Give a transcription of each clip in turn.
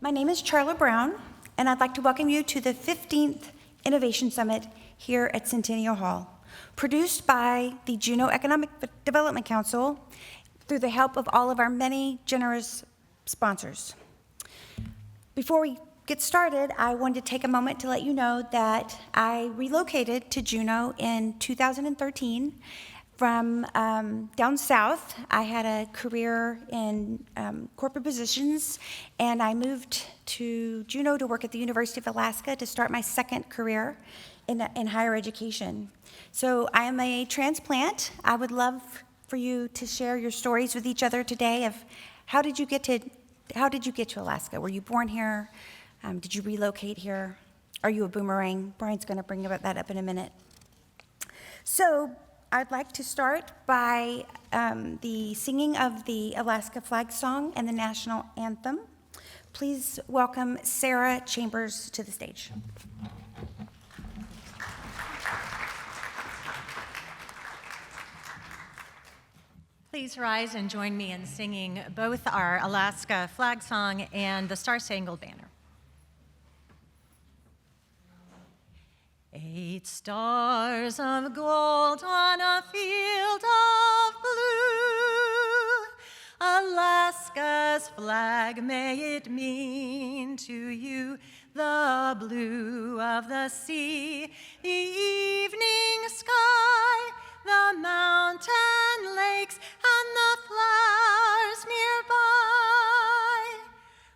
My name is Charla Brown, and I'd like to welcome you to the 15th Innovation Summit here at Centennial Hall, produced by the Juneau Economic Development Council through the help of all of our many generous sponsors. Before we get started, I wanted to take a moment to let you know that I relocated to Juneau in 2013 from down south. I had a career in corporate positions, and I moved to Juneau to work at the University of Alaska to start my second career in higher education. So I am a transplant. I would love for you to share your stories with each other today of how did you get to Alaska? Were you born here? Did you relocate here? Are you a boomerang? Brian's going to bring that up in a minute. So I'd like to start by the singing of the Alaska flag song and the national anthem. Please welcome Sara Chambers to the stage. Please rise and join me in singing both our Alaska flag song and the Star-Spangled Banner. 8 stars of gold on a field of blue, Alaska's flag may it mean to you, the blue of the sea, the evening sky, the mountain lakes, and the flowers nearby,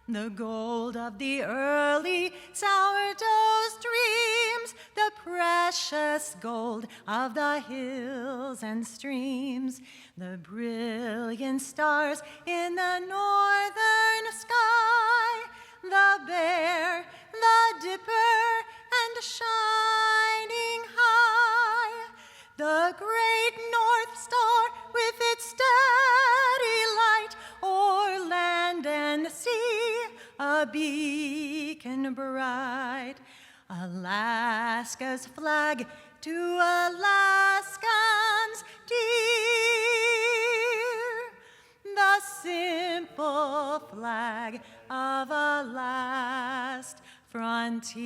the gold of the early sourdough streams, the precious gold of the hills and streams, the brilliant stars in the northern sky, the Bear, the Dipper, and shining high, the great North Star with its steady light o'er land and sea, a beacon bright. Alaska's flag to Alaskans dear, the simple flag of a last frontier.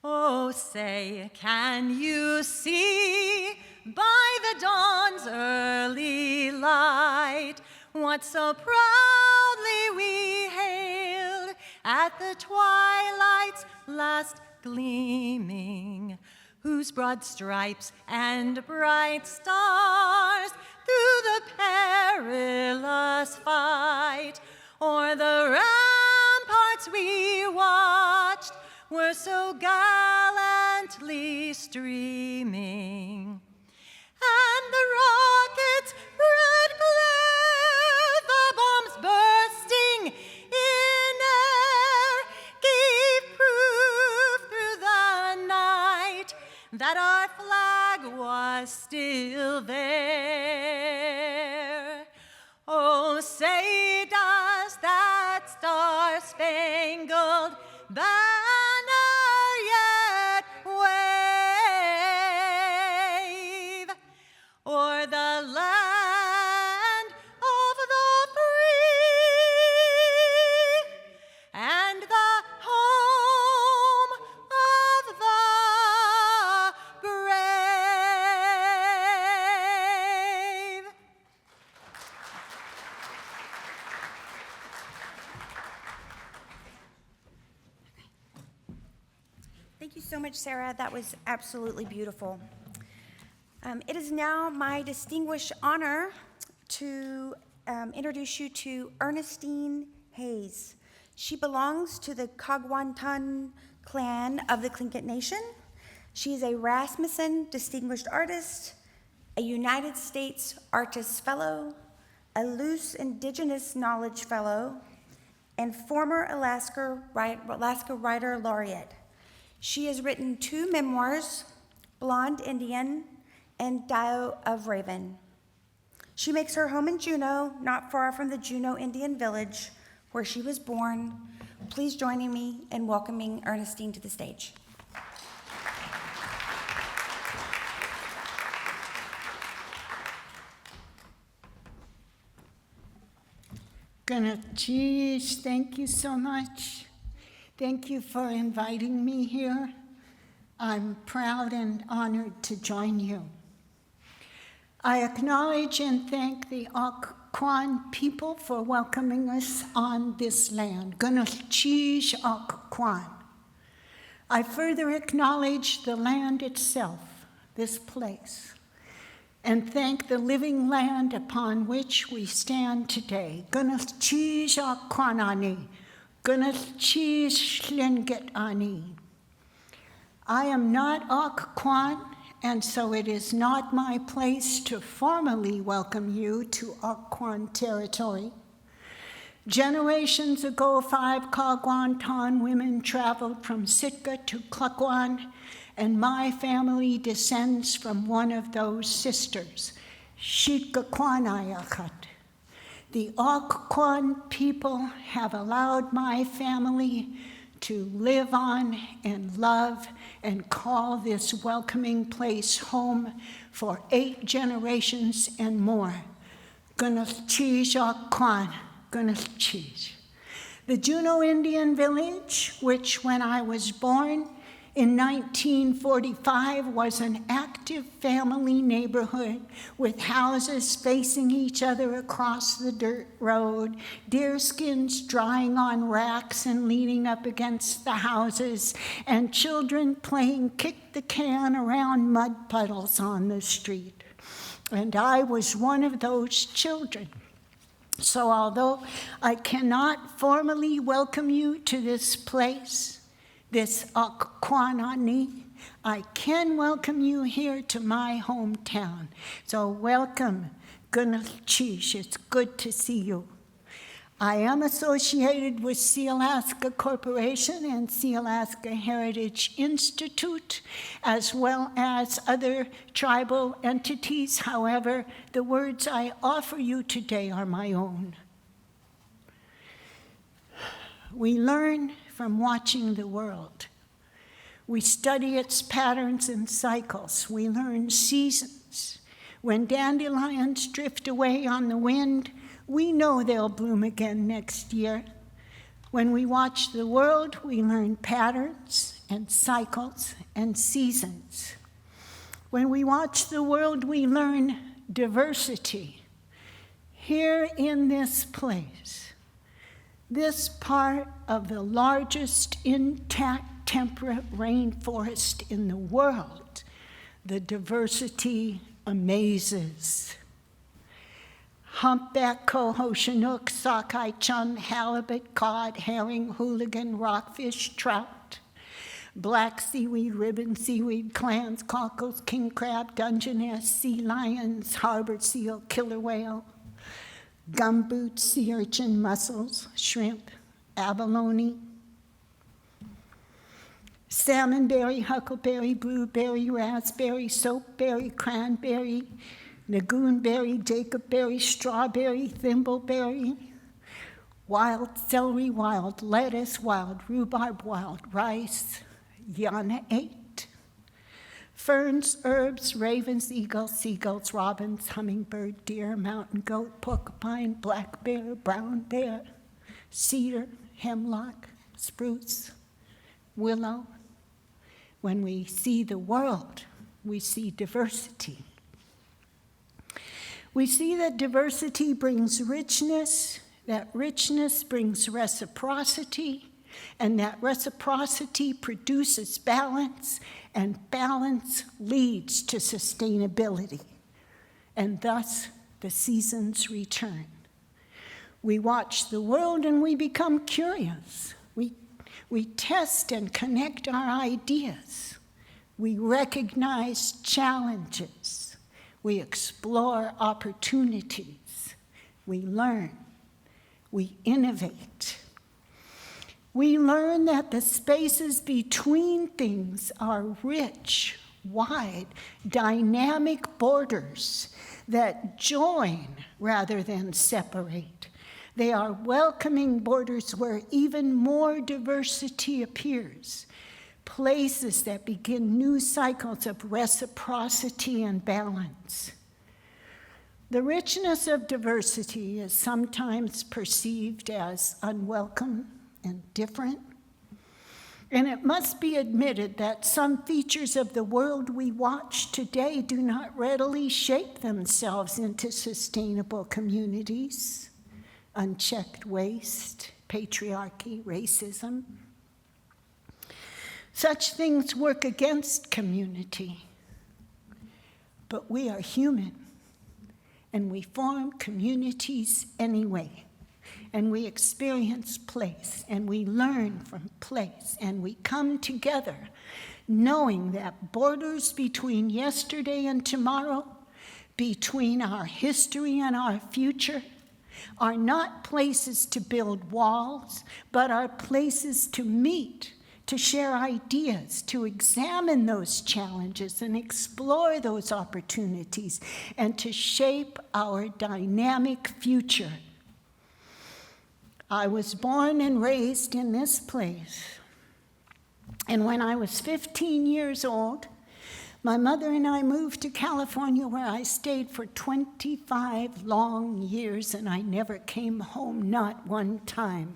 Oh, say, can you see by the dawn's early light what so proudly we hailed at the twilight's last gleaming, whose broad stripes and bright stars through the perilous fight o'er the ramparts we watched were so gallantly streaming. And the rockets' red glare, the bombs bursting in air, gave proof through the night that our flag was still there. Oh, say does that star-spangled banner yet wave o'er the land of the free and the home of the brave? Thank you so much, Sara. That was absolutely beautiful. It is now my distinguished honor to introduce you to Ernestine Hayes. She belongs to the Kagwantan clan of the Tlingit Nation. She is a Rasmussen Distinguished Artist, a United States Artists Fellow, a Luce Indigenous Knowledge Fellow, and former Alaska Writer Laureate. She has written 2 memoirs, Blonde Indian and Dio of Raven. She makes her home in Juneau, not far from the Juneau Indian Village, where she was born. Please join me in welcoming Ernestine to the stage. Geez, thank you so much. Thank you for inviting me here. I'm proud and honored to join you. I acknowledge and thank the Okwan people for welcoming us on this land. Geez, Okwan. I further acknowledge the land itself, this place, and thank the living land upon which we stand today. Tlingit ani. I am not Okwan, and so it is not my place to formally welcome you to Okwan territory. Generations ago, 5 Kagwantan women traveled from Sitka to Klukwan, and my family descends from one of those sisters, Shitkakwanayakhat. The Okwan people have allowed my family to live on and love and call this welcoming place home for 8 generations and more. Gunachij Okwan, Gunachij. The Juneau Indian Village, which when I was born in 1945 was an active family neighborhood with houses facing each other across the dirt road, deerskins drying on racks and leaning up against the houses, and children playing kick the can around mud puddles on the street. And I was one of those children. So although I cannot formally welcome you to this place, this Okwanani, I can welcome you here to my hometown. So welcome, Gunachij. It's good to see you. I am associated with Saankaláxt Corporation and Saankaláxt Heritage Institute, as well as other tribal entities. However, the words I offer you today are my own. We learn from watching the world. We study its patterns and cycles. We learn seasons. When dandelions drift away on the wind, we know they'll bloom again next year. When we watch the world, we learn patterns and cycles and seasons. When we watch the world, we learn diversity. Here in this place, this part of the largest intact temperate rainforest in the world, the diversity amazes. Humpback, coho, chinook, sockeye, chum, halibut, cod, herring, hooligan, rockfish, trout, black seaweed, ribbon seaweed, clams, cockles, king crab, dungeness, sea lions, harbor seal, killer whale, gumboot, sea urchin, mussels, shrimp, abalone, salmonberry, huckleberry, blueberry, raspberry, soapberry, cranberry, nagoonberry, jacobberry, strawberry, thimbleberry, wild celery, wild lettuce, wild rhubarb, wild rice, yana 8. Ferns, herbs, ravens, eagles, seagulls, robins, hummingbird, deer, mountain goat, porcupine, black bear, brown bear, cedar, hemlock, spruce, willow. When we see the world, we see diversity. We see that diversity brings richness, that richness brings reciprocity, and that reciprocity produces balance, and balance leads to sustainability. And thus, the seasons return. We watch the world and we become curious. We test and connect our ideas. We recognize challenges. We explore opportunities. We learn. We innovate. We learn that the spaces between things are rich, wide, dynamic borders that join rather than separate. They are welcoming borders where even more diversity appears, places that begin new cycles of reciprocity and balance. The richness of diversity is sometimes perceived as unwelcome and different. And it must be admitted that some features of the world we watch today do not readily shape themselves into sustainable communities. Unchecked waste, patriarchy, racism. Such things work against community. But we are human, and we form communities anyway. And we experience place, and we learn from place, and we come together knowing that borders between yesterday and tomorrow, between our history and our future, are not places to build walls, but are places to meet, to share ideas, to examine those challenges and explore those opportunities, and to shape our dynamic future. I was born and raised in this place. And when I was 15 years old, my mother and I moved to California, where I stayed for 25 long years, and I never came home, not one time.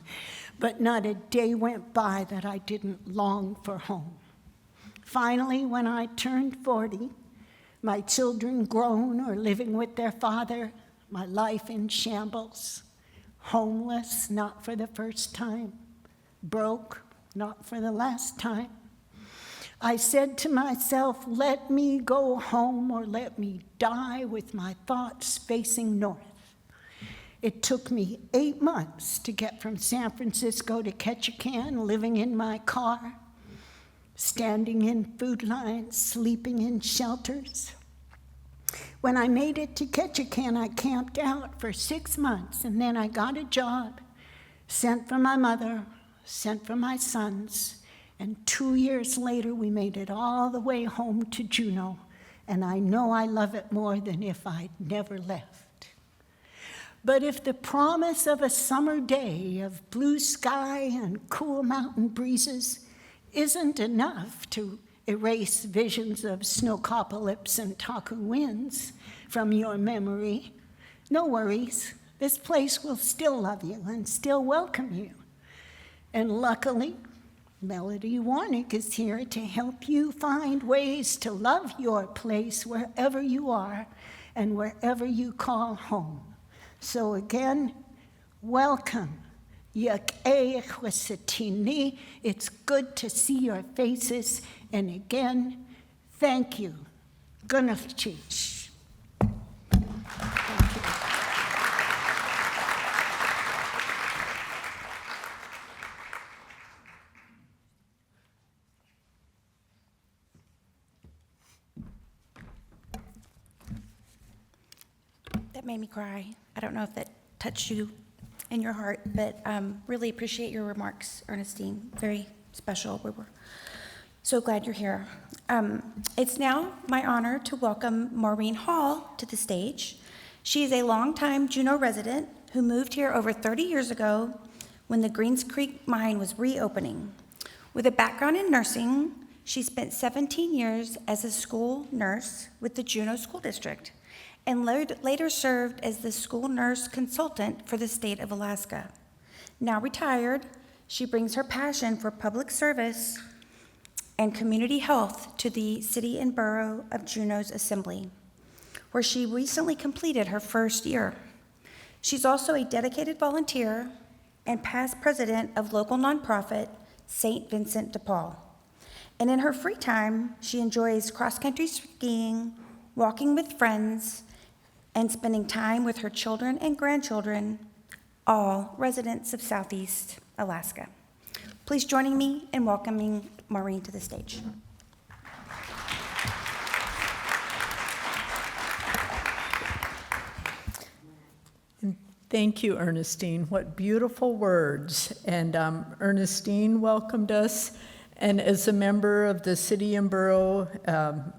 But not a day went by that I didn't long for home. Finally, when I turned 40, my children grown or living with their father, my life in shambles, homeless, not for the first time, broke, not for the last time. I said to myself, let me go home or let me die with my thoughts facing north. It took me 8 months to get from San Francisco to Ketchikan, living in my car, standing in food lines, sleeping in shelters. When I made it to Ketchikan, I camped out for 6 months, and then I got a job, sent for my mother, sent for my sons, and 2 years later, we made it all the way home to Juneau, and I know I love it more than if I'd never left. But if the promise of a summer day of blue sky and cool mountain breezes isn't enough to erase visions of snowcopalypse and taku winds from your memory, no worries. This place will still love you and still welcome you. And luckily, Melody Warnick is here to help you find ways to love your place wherever you are and wherever you call home. So again, welcome. It's good to see your faces. And again, thank you. Gunafchich. Thank you. That made me cry. I don't know if that touched you in your heart, but really appreciate your remarks, Ernestine. Very special. We were so glad you're here. It's now my honor to welcome Maureen Hall to the stage. She is a longtime Juneau resident who moved here over 30 years ago when the Greens Creek mine was reopening. With a background in nursing, she spent 17 years as a school nurse with the Juneau School District and later served as the school nurse consultant for the state of Alaska. Now retired, she brings her passion for public service and community health to the City and Borough of Juneau's Assembly, where she recently completed her first year. She's also a dedicated volunteer and past president of local nonprofit St. Vincent de Paul. And in her free time, she enjoys cross-country skiing, walking with friends, and spending time with her children and grandchildren, all residents of Southeast Alaska. Please join me in welcoming Maureen to the stage. Thank you, Ernestine. What beautiful words. And Ernestine welcomed us, and as a member of the City and Borough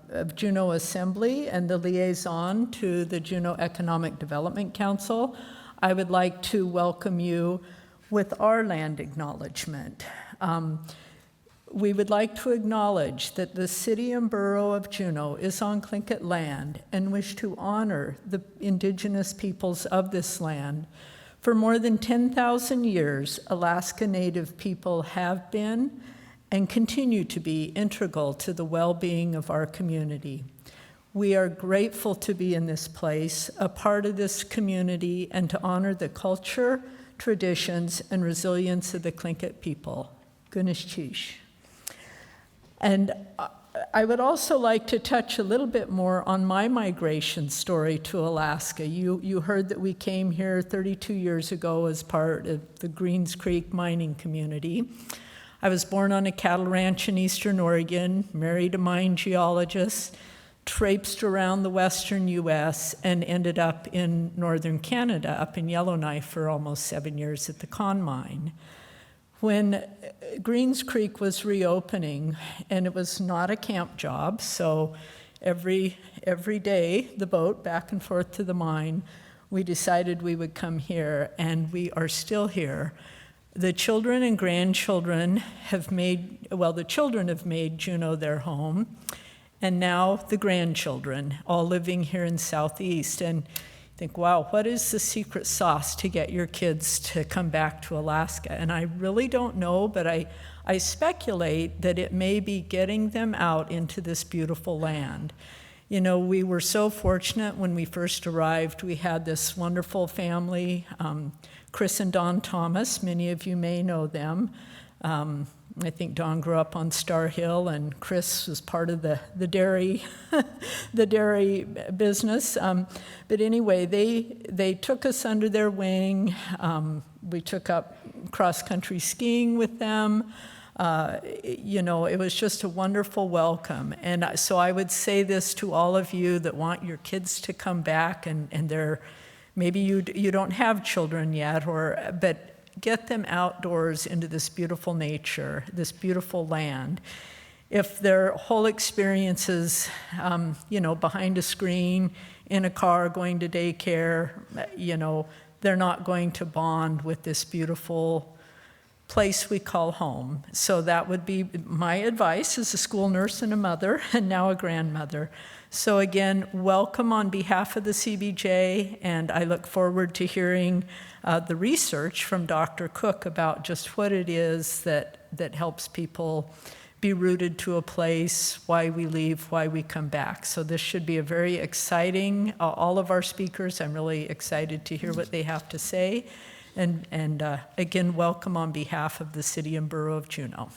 of Juneau Assembly and the liaison to the Juneau Economic Development Council, I would like to welcome you with our land acknowledgement. we would like to acknowledge that the city and borough of Juneau is on Tlingit land and wish to honor the indigenous peoples of this land. For more than 10,000 years, Alaska Native people have been and continue to be integral to the well-being of our community. We are grateful to be in this place, a part of this community, and to honor the culture, traditions, and resilience of the Tlingit people. Gunischish. And I would also like to touch a little bit more on my migration story to Alaska. You heard that we came here 32 years ago as part of the Greens Creek mining community. I was born on a cattle ranch in eastern Oregon, married a mine geologist, traipsed around the western U.S., and ended up in northern Canada, up in Yellowknife for almost 7 years at the Con Mine. When Greens Creek was reopening, and it was not a camp job, so every day, the boat back and forth to the mine, we decided we would come here, and we are still here. The children and grandchildren have made, well, the children have made Juneau their home, and now the grandchildren, all living here in Southeast. And think, wow, what is the secret sauce to get your kids to come back to Alaska? And I really don't know, but I speculate that it may be getting them out into this beautiful land. You know, we were so fortunate when we first arrived. We had this wonderful family, Chris and Don Thomas. Many of you may know them. I think Don grew up on Star Hill, and Chris was part of the dairy, the dairy business. But anyway, they took us under their wing. We took up cross-country skiing with them. You know, it was just a wonderful welcome. And so I would say this to all of you that want your kids to come back, and they're, maybe you don't have children yet, but get them outdoors into this beautiful nature, this beautiful land. If their whole experience is, you know, behind a screen, in a car, going to daycare, you know, they're not going to bond with this beautiful place we call home. So that would be my advice as a school nurse and a mother, and now a grandmother. So again, welcome on behalf of the CBJ, and I look forward to hearing the research from Dr. Cook about just what it is that helps people be rooted to a place, why we leave, why we come back. So this should be a very exciting, all of our speakers, I'm really excited to hear what they have to say. And again, welcome on behalf of the City and Borough of Juneau.